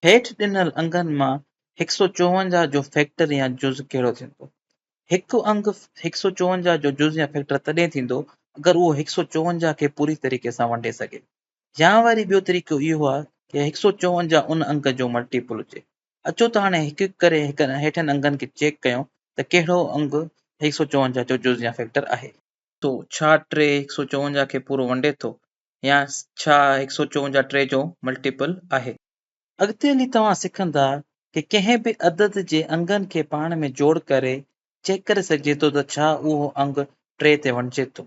हेठि ॾिनल अंगनि मां 154 जो फैक्टर या जुज़ कहिड़ो थींदो? हिकु अंग 154 जो जुज़ या फैक्टर तॾहिं थींदो अगरि उहो 154 खे पूरी तरीक़े सां वंडे सघे, या वरी ॿियो तरीक़ो इहो आहे कि 154 उन अंग जो मल्टीपल हुजे। अचो त हाणे हिकु हिकु करे हेठियनि अंगनि खे चेक कयूं त कहिड़ो अंग 154 जो जुज़ या फैक्टर आहे। तो छा 3 154 खे पूरो वंडे थो या छा 154 3 जो मल्टीपल आहे? अॻिते हली तव्हां सिखंदा कि कंहिं बि अदद जे अंगनि खे पाण में जोड़ करे चेक करे सघिजे थो त छा उहो अंग 3 ते वंडिजे थो।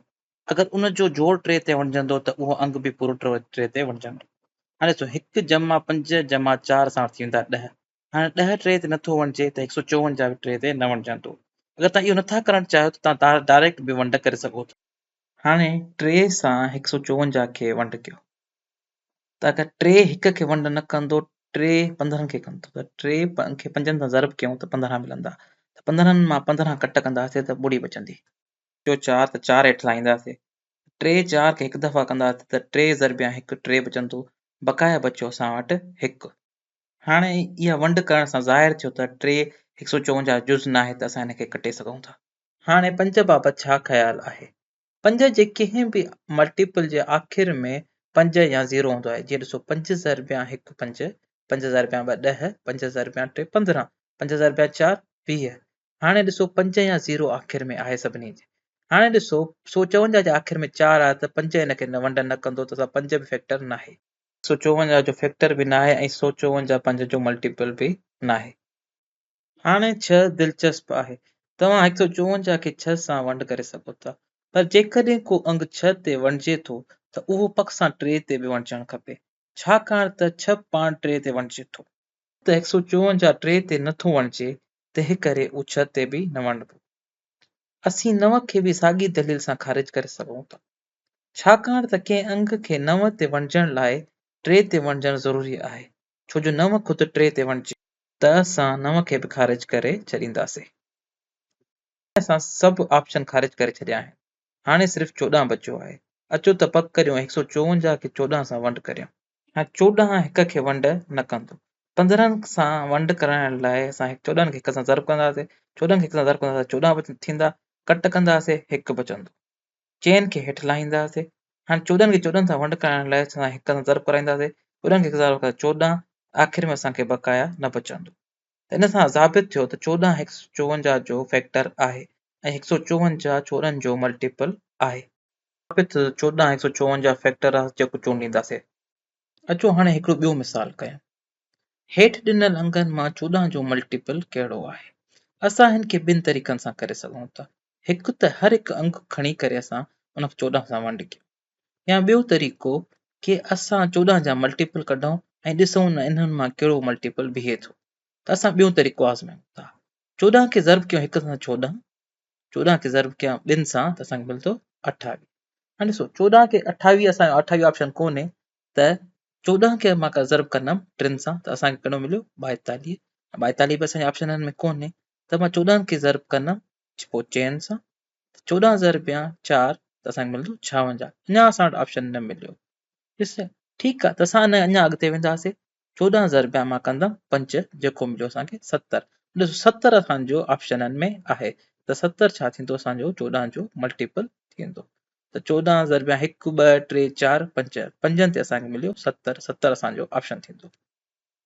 अगरि उन जो जोड़ 3 ते वंडजंदो त उहो अंग बि पूरो 3 ते वंडजंदो। हाणे ॾिसो 1 जमा 5 जमा 4 सां थींदा 10। हाणे 10 3 ते नथो वंडिजे त 154 3 ते न वंडजंदो। अगरि तव्हां इहो नथा करणु चाहियो त तव्हां डायरेक्ट बि वंड करे सघो था। हाणे 3 सां 154 खे वंड कयो त अगरि 3 1 खे वंड न कंदो, 3 15 खे कंदो त 3 खे 5 सां ज़रब कयूं त 15 मिलंदा। त 15 मां 15 कट कंदासीं त ॿुड़ी बचंदी। ॿियो 4 त 4 हेठि लाहींदासीं। 3 4 खे हिकु दफ़ा कंदासीं त 3 ज़रबिया 1 3 बचंदो। बक़ाया बचियो असां वटि 1। हाणे इहा वंड करण सां ज़ाहिर थियो त 3 154 जुज़ न आहे त असां हिन खे कटे सघूं था। हाणे 5 बाबति छा ख़्यालु आहे? 5 जे कंहिं बि मल्टीपल जे आख़िर में 5 या 0 हूंदो आहे। जीअं ॾिसो 5 ज़रबिया 1 5, 5 ज़रबिया 2 10, 5 ज़रबिया 3 15, 5 ज़रबिया 4 20। हाणे ॾिसो 5 या 0 आख़िर में आहे सभिनी जे। हाणे ॾिसो 154 जे आख़िर में 4 आहे त 5 हिन खे न वंड न कंदो त 5 बि फैक्टर न आहे। 154 जो फैक्टर बि न आहे ऐं 154 5 जो मल्टीपल बि न आहे। हाणे 6 दिलचस्प आहे। तव्हां 154 खे 6 सां वंड करे सघो था, पर जेकॾहिं को अंग 6 ते वंडिजे थो त उहो पक सां 3 ते बि वंडिजणु खपे, छाकाणि त 6 पाण 3 ते वंडिजे थो। त 154 3 ते नथो वंडिजे, तंहिं करे उहो 6 ते बि न वंडबो। असीं 9 खे बि साॻी दलील सां ख़ारिज करे सघूं था, छाकाणि त कंहिं अंग खे 9 ते वंडिजण लाइ 3 ते वंडिजणु ज़रूरी आहे, छो जो 9 ख़ुदि 3 ते वंडिजे त असां 9 खे बि ख़ारिज करे छॾींदासीं। असां सभु ऑप्शन ख़ारिज करे छॾिया आहिनि। हाणे सिर्फ़ 14 बचियो आहे। अचो त पक करियूं 154 खे 14 सां वंड करियूं। हाणे 14 1 खे वंड न कंदो। 15 सां वंड करण लाइ असां 14 खे 1 सां ज़रब कंदासीं, 14 खे 1 सां ज़रब कंदासीं 14 थींदा, कट कंदासीं 1 बचंदो। चेन खे हेठि लाहींदासीं। हाणे 14 खे 14 सां वंड करण लाइ असां 1 सां ज़रब कराईंदासीं, 14 खे 1 सां ज़रब कयो 14, आख़िर में असांखे बक़ाया न बचंदो। त इन सां साबित थियो त 14 154 जो फैक्टर आहे ऐं 154 4 जो मल्टीपल आहे। साबित थियो त 14 154 फैक्टर आहे जेको चूंडींदासीं। अचो हाणे हिकिड़ो ॿियो मिसाल कयूं। हेठि ॾिनल अंगनि मां 14 जो मल्टीपल कहिड़ो आहे? असां हिन खे ॿिनि तरीक़नि सां करे सघूं था। हिकु त हर हिकु अंग खणी करे असां उन खे 14 सां वंड कयूं, या ॿियो तरीक़ो कि असां 14 जा मल्टीपल कढूं ऐं ॾिसूं न इन्हनि मां कहिड़ो मल्टीपल बीहे थो। त असां ॿियो तरीक़ो आज़मायूं था। 14 खे ज़रब कयूं 1 सां 14, 14 खे ज़रब कयूं 2 सां त असांखे मिलंदो 28। हाणे ॾिसो 14 खे 28 असांजो 28 ऑप्शन कोन्हे, त 14 खे मां ज़रब कंदमि 3 सां त असांखे कहिड़ो मिलियो 42। 42 बि असांजे ऑप्शननि में कोन्हे, त मां 14 खे ज़रब कंदमि पोइ चेन सां, 14 ज़रबिया 4 त असांखे मिलंदो 56। अञा असां वटि ऑप्शन न मिलियो। ॾिस ठीकु आहे, त असां अञा अॻिते वेंदासीं। 14 ज़रबिया मां कंदमि 5, जेको मिलियो असांखे 70। ॾिसो 70 असांजो ऑप्शननि में आहे, त 70 छा थींदो असांजो 14 जो मल्टीपल थींदो। त 14 ज़रबिया 1 2 3 4 5, 5 ते असांखे मिलियो 70, 70 असांजो ऑप्शन थींदो।